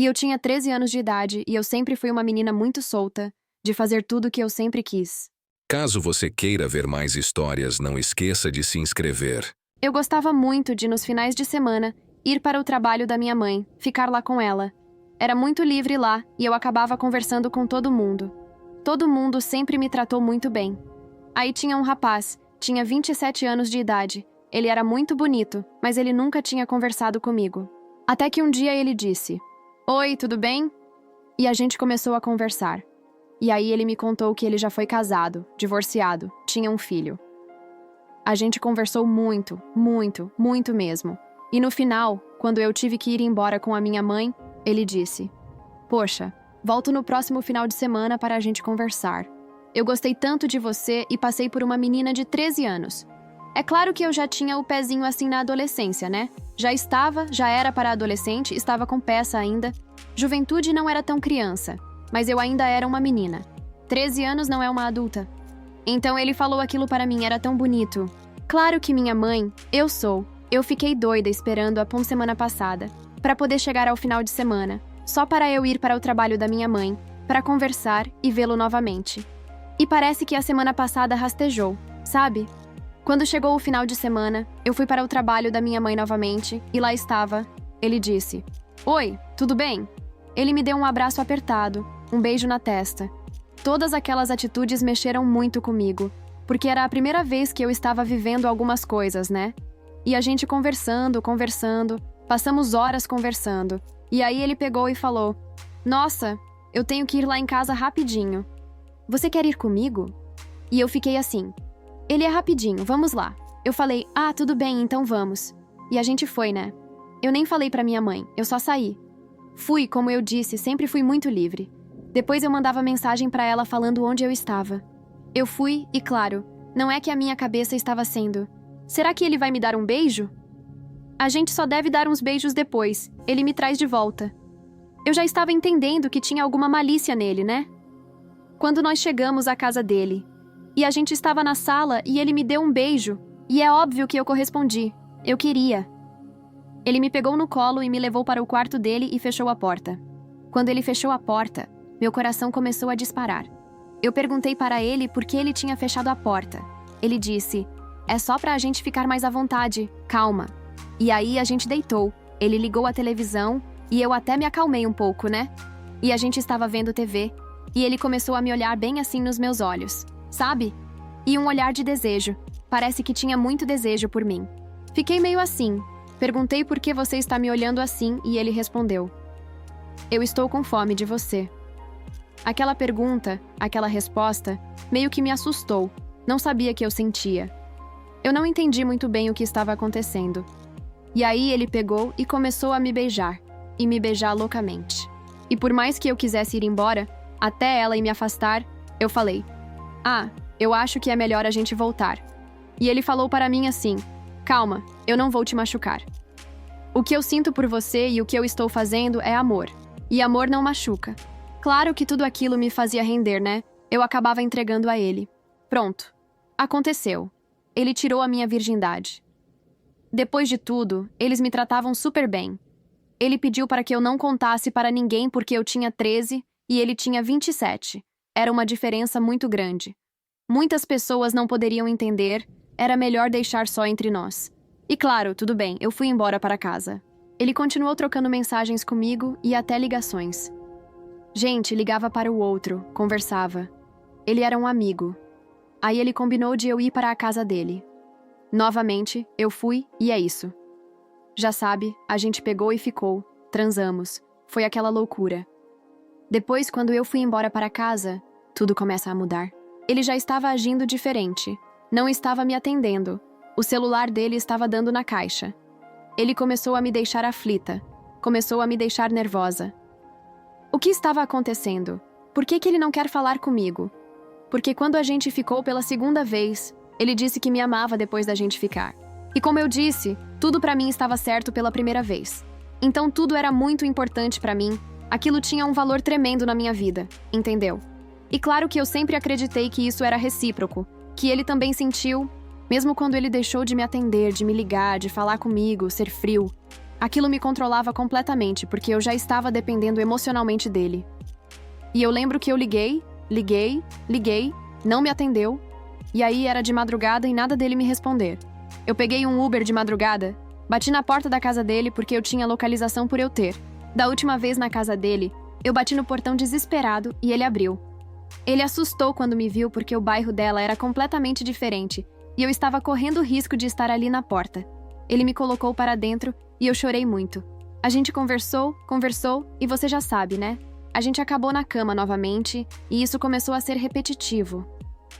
E eu tinha 13 anos de idade e eu sempre fui uma menina muito solta, de fazer tudo o que eu sempre quis. Caso você queira ver mais histórias, não esqueça de se inscrever. Eu gostava muito de, nos finais de semana, ir para o trabalho da minha mãe, ficar lá com ela. Era muito livre lá e eu acabava conversando com todo mundo. Todo mundo sempre me tratou muito bem. Aí tinha um rapaz, tinha 27 anos de idade. Ele era muito bonito, mas ele nunca tinha conversado comigo. Até que um dia ele disse: "Oi, tudo bem?" E a gente começou a conversar. E aí ele me contou que ele já foi casado, divorciado, tinha um filho. A gente conversou muito, muito, muito mesmo. E no final, quando eu tive que ir embora com a minha mãe, ele disse: "Poxa, volto no próximo final de semana para a gente conversar. Eu gostei tanto de você e passei por uma menina de 13 anos. É claro que eu já tinha o pezinho assim na adolescência, né? Já era para adolescente, estava com peça ainda. Juventude não era tão criança, mas eu ainda era uma menina. 13 anos não é uma adulta. Então ele falou aquilo para mim, era tão bonito. Claro que minha mãe, eu fiquei doida esperando a semana passada, para poder chegar ao final de semana, só para eu ir para o trabalho da minha mãe, para conversar e vê-lo novamente. E parece que a semana passada rastejou, sabe? Quando chegou o final de semana, eu fui para o trabalho da minha mãe novamente, e lá estava. Ele disse: "Oi, tudo bem?" Ele me deu um abraço apertado, um beijo na testa. Todas aquelas atitudes mexeram muito comigo, porque era a primeira vez que eu estava vivendo algumas coisas, né? E a gente conversando, passamos horas conversando. E aí ele pegou e falou: "Nossa, eu tenho que ir lá em casa rapidinho. Você quer ir comigo?" E eu fiquei assim: "Ele é rapidinho, vamos lá." Eu falei: "Ah, tudo bem, então vamos." E a gente foi, né? Eu nem falei pra minha mãe, eu só saí. Fui, como eu disse, sempre fui muito livre. Depois eu mandava mensagem pra ela falando onde eu estava. Eu fui e, claro, não é que a minha cabeça estava sendo: será que ele vai me dar um beijo? A gente só deve dar uns beijos depois, ele me traz de volta. Eu já estava entendendo que tinha alguma malícia nele, né? Quando nós chegamos à casa dele, e a gente estava na sala e ele me deu um beijo, e é óbvio que eu correspondi. Eu queria. Ele me pegou no colo e me levou para o quarto dele e fechou a porta. Quando ele fechou a porta, meu coração começou a disparar. Eu perguntei para ele por que ele tinha fechado a porta. Ele disse: "É só pra a gente ficar mais à vontade, calma." E aí a gente deitou, ele ligou a televisão e eu até me acalmei um pouco, né? E a gente estava vendo TV, e ele começou a me olhar bem assim nos meus olhos, sabe? E um olhar de desejo, parece que tinha muito desejo por mim. Fiquei meio assim, perguntei por que você está me olhando assim e ele respondeu: "Eu estou com fome de você." Aquela pergunta, aquela resposta, meio que me assustou, não sabia o que eu sentia. Eu não entendi muito bem o que estava acontecendo. E aí ele pegou e começou a me beijar, e me beijar loucamente. E por mais que eu quisesse ir embora, até ela e me afastar, eu falei: "Ah, eu acho que é melhor a gente voltar." E ele falou para mim assim: "Calma, eu não vou te machucar. O que eu sinto por você e o que eu estou fazendo é amor. E amor não machuca." Claro que tudo aquilo me fazia render, né? Eu acabava entregando a ele. Pronto. Aconteceu. Ele tirou a minha virgindade. Depois de tudo, eles me tratavam super bem. Ele pediu para que eu não contasse para ninguém porque eu tinha 13 e ele tinha 27. Era uma diferença muito grande. Muitas pessoas não poderiam entender, era melhor deixar só entre nós. E claro, tudo bem, eu fui embora para casa. Ele continuou trocando mensagens comigo e até ligações. Gente, ligava para o outro, conversava. Ele era um amigo. Aí ele combinou de eu ir para a casa dele. Novamente, eu fui e é isso. Já sabe, a gente pegou e ficou, transamos. Foi aquela loucura. Depois, quando eu fui embora para casa, tudo começa a mudar. Ele já estava agindo diferente. Não estava me atendendo. O celular dele estava dando na caixa. Ele começou a me deixar aflita. Começou a me deixar nervosa. O que estava acontecendo? Por que ele não quer falar comigo? Porque quando a gente ficou pela segunda vez, ele disse que me amava depois da gente ficar. E como eu disse, tudo pra mim estava certo pela primeira vez. Então tudo era muito importante pra mim, aquilo tinha um valor tremendo na minha vida, entendeu? E claro que eu sempre acreditei que isso era recíproco, que ele também sentiu, mesmo quando ele deixou de me atender, de me ligar, de falar comigo, ser frio. Aquilo me controlava completamente, porque eu já estava dependendo emocionalmente dele. E eu lembro que eu liguei, não me atendeu, e aí era de madrugada e nada dele me responder. Eu peguei um Uber de madrugada, bati na porta da casa dele porque eu tinha localização por eu ter. Da última vez na casa dele, eu bati no portão desesperado e ele abriu. Ele assustou quando me viu porque o bairro dela era completamente diferente e eu estava correndo o risco de estar ali na porta. Ele me colocou para dentro e eu chorei muito. A gente conversou e você já sabe, né? A gente acabou na cama novamente e isso começou a ser repetitivo.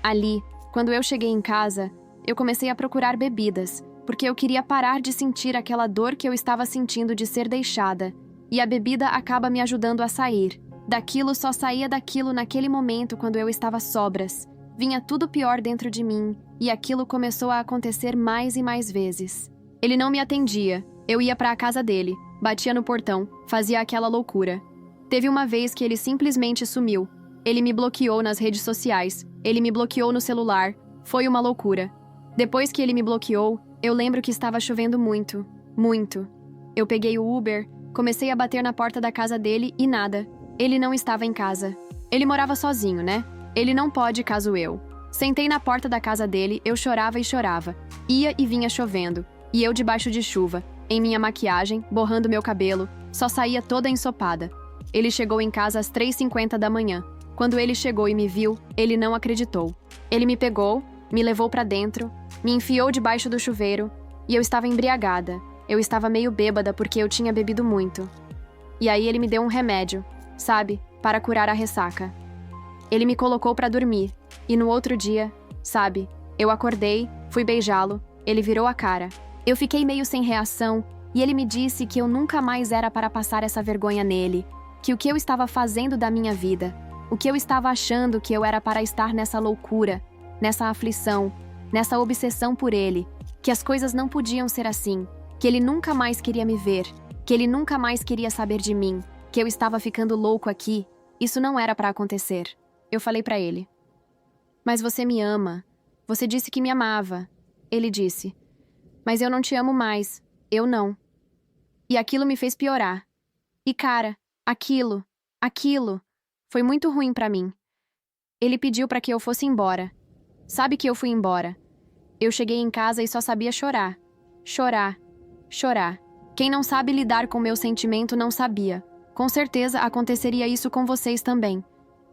Ali, quando eu cheguei em casa, eu comecei a procurar bebidas, porque eu queria parar de sentir aquela dor que eu estava sentindo de ser deixada. E a bebida acaba me ajudando a sair. Daquilo só saía daquilo naquele momento quando eu estava sobras. Vinha tudo pior dentro de mim, e aquilo começou a acontecer mais e mais vezes. Ele não me atendia. Eu ia para a casa dele, batia no portão, fazia aquela loucura. Teve uma vez que ele simplesmente sumiu. Ele me bloqueou nas redes sociais, ele me bloqueou no celular. Foi uma loucura. Depois que ele me bloqueou, eu lembro que estava chovendo muito, muito. Eu peguei o Uber, comecei a bater na porta da casa dele e nada. Ele não estava em casa. Ele morava sozinho, né? Ele não pode, caso eu. Sentei na porta da casa dele, eu chorava e chorava. Ia e vinha chovendo. E eu debaixo de chuva, em minha maquiagem, borrando meu cabelo, só saía toda ensopada. Ele chegou em casa às 3h50 da manhã. Quando ele chegou e me viu, ele não acreditou. Ele me pegou, me levou pra dentro, me enfiou debaixo do chuveiro, e eu estava embriagada. Eu estava meio bêbada porque eu tinha bebido muito. E aí ele me deu um remédio, sabe, para curar a ressaca. Ele me colocou pra dormir, e no outro dia, sabe, eu acordei, fui beijá-lo, ele virou a cara. Eu fiquei meio sem reação, e ele me disse que eu nunca mais era para passar essa vergonha nele, que o que eu estava fazendo da minha vida, o que eu estava achando que eu era para estar nessa loucura, nessa aflição, nessa obsessão por ele, que as coisas não podiam ser assim, que ele nunca mais queria me ver, que ele nunca mais queria saber de mim, que eu estava ficando louco aqui. Isso não era para acontecer. Eu falei para ele. Mas você me ama. Você disse que me amava. Ele disse. Mas eu não te amo mais. Eu não. E aquilo me fez piorar. E cara, aquilo foi muito ruim para mim. Ele pediu para que eu fosse embora. Sabe que eu fui embora. Eu cheguei em casa e só sabia chorar. Chorar. Chorar. Quem não sabe lidar com meu sentimento não sabia. Com certeza aconteceria isso com vocês também.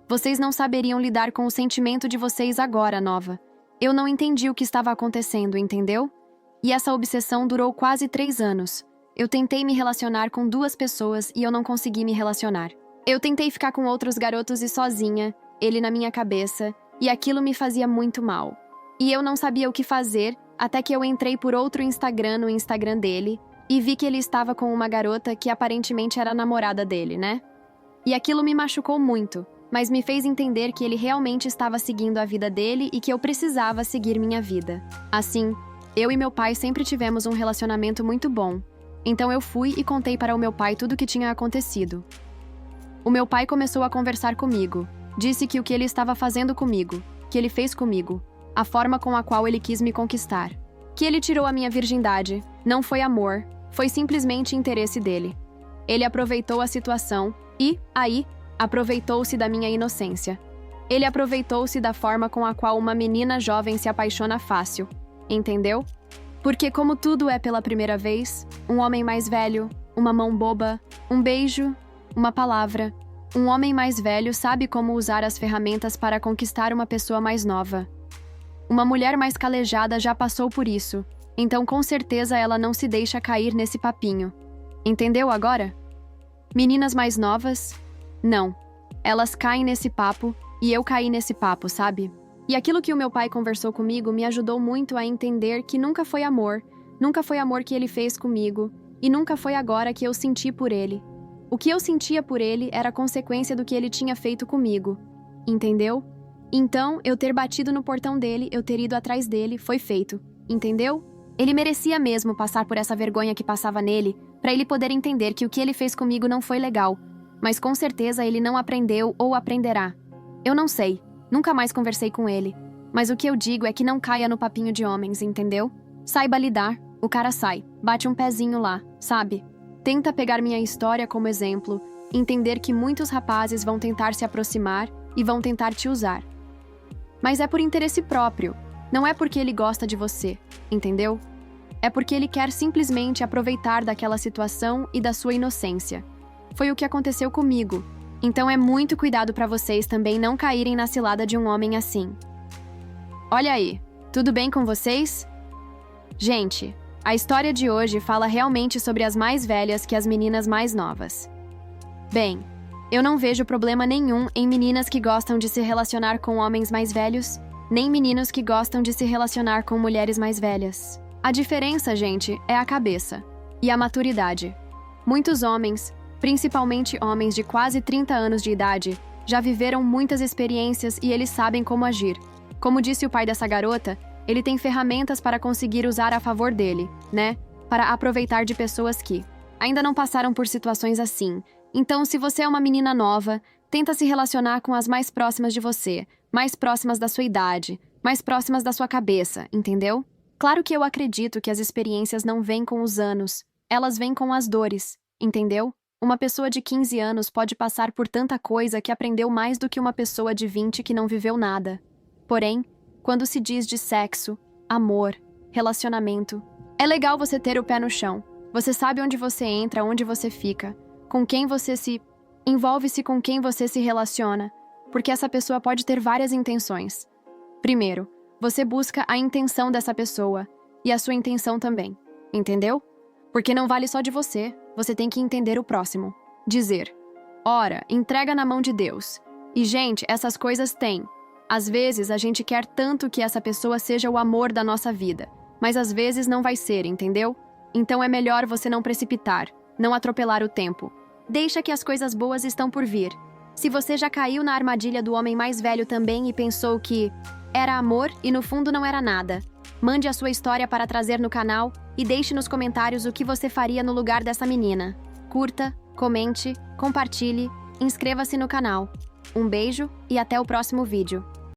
Vocês não saberiam lidar com o sentimento de vocês agora, Nova. Eu não entendi o que estava acontecendo, entendeu? E essa obsessão durou quase 3 anos. Eu tentei me relacionar com 2 pessoas e eu não consegui me relacionar. Eu tentei ficar com outros garotos e sozinha, ele na minha cabeça, e aquilo me fazia muito mal. E eu não sabia o que fazer, até que eu entrei por outro Instagram no Instagram dele, e vi que ele estava com uma garota que aparentemente era a namorada dele, né? E aquilo me machucou muito, mas me fez entender que ele realmente estava seguindo a vida dele e que eu precisava seguir minha vida. Assim, eu e meu pai sempre tivemos um relacionamento muito bom. Então eu fui e contei para o meu pai tudo o que tinha acontecido. O meu pai começou a conversar comigo. Disse que o que ele estava fazendo comigo, que ele fez comigo, a forma com a qual ele quis me conquistar. Que ele tirou a minha virgindade. Não foi amor, foi simplesmente interesse dele. Ele aproveitou a situação e, aí, aproveitou-se da minha inocência. Ele aproveitou-se da forma com a qual uma menina jovem se apaixona fácil. Entendeu? Porque como tudo é pela primeira vez, um homem mais velho, uma mão boba, um beijo, uma palavra, um homem mais velho sabe como usar as ferramentas para conquistar uma pessoa mais nova. Uma mulher mais calejada já passou por isso, então com certeza ela não se deixa cair nesse papinho. Entendeu agora? Meninas mais novas? Não. Elas caem nesse papo e eu caí nesse papo, sabe? E aquilo que o meu pai conversou comigo me ajudou muito a entender que nunca foi amor que ele fez comigo e nunca foi agora que eu senti por ele. O que eu sentia por ele era consequência do que ele tinha feito comigo. Entendeu? Então, eu ter batido no portão dele, eu ter ido atrás dele, foi feito. Entendeu? Ele merecia mesmo passar por essa vergonha que passava nele, para ele poder entender que o que ele fez comigo não foi legal. Mas com certeza ele não aprendeu ou aprenderá. Eu não sei. Nunca mais conversei com ele. Mas o que eu digo é que não caia no papinho de homens, entendeu? Saiba lidar. O cara sai. Bate um pezinho lá, sabe? Tenta pegar minha história como exemplo, entender que muitos rapazes vão tentar se aproximar e vão tentar te usar. Mas é por interesse próprio, não é porque ele gosta de você, entendeu? É porque ele quer simplesmente aproveitar daquela situação e da sua inocência. Foi o que aconteceu comigo, então é muito cuidado para vocês também não caírem na cilada de um homem assim. Olha aí, tudo bem com vocês? Gente, a história de hoje fala realmente sobre as mais velhas que as meninas mais novas. Bem, eu não vejo problema nenhum em meninas que gostam de se relacionar com homens mais velhos, nem meninos que gostam de se relacionar com mulheres mais velhas. A diferença, gente, é a cabeça e a maturidade. Muitos homens, principalmente homens de quase 30 anos de idade, já viveram muitas experiências e eles sabem como agir. Como disse o pai dessa garota, ele tem ferramentas para conseguir usar a favor dele, né? Para aproveitar de pessoas que ainda não passaram por situações assim. Então, se você é uma menina nova, tenta se relacionar com as mais próximas de você, mais próximas da sua idade, mais próximas da sua cabeça, entendeu? Claro que eu acredito que as experiências não vêm com os anos, elas vêm com as dores, entendeu? Uma pessoa de 15 anos pode passar por tanta coisa que aprendeu mais do que uma pessoa de 20 que não viveu nada. Porém, quando se diz de sexo, amor, relacionamento, é legal você ter o pé no chão. Você sabe onde você entra, onde você fica, com quem você se envolve-se, com quem você se relaciona, porque essa pessoa pode ter várias intenções. Primeiro, você busca a intenção dessa pessoa e a sua intenção também, entendeu? Porque não vale só de você, você tem que entender o próximo. Dizer, ora, entrega na mão de Deus. E, gente, essas coisas têm. Às vezes, a gente quer tanto que essa pessoa seja o amor da nossa vida, mas às vezes não vai ser, entendeu? Então é melhor você não precipitar, não atropelar o tempo. Deixa que as coisas boas estão por vir. Se você já caiu na armadilha do homem mais velho também e pensou que era amor e no fundo não era nada, mande a sua história para trazer no canal e deixe nos comentários o que você faria no lugar dessa menina. Curta, comente, compartilhe, inscreva-se no canal. Um beijo e até o próximo vídeo.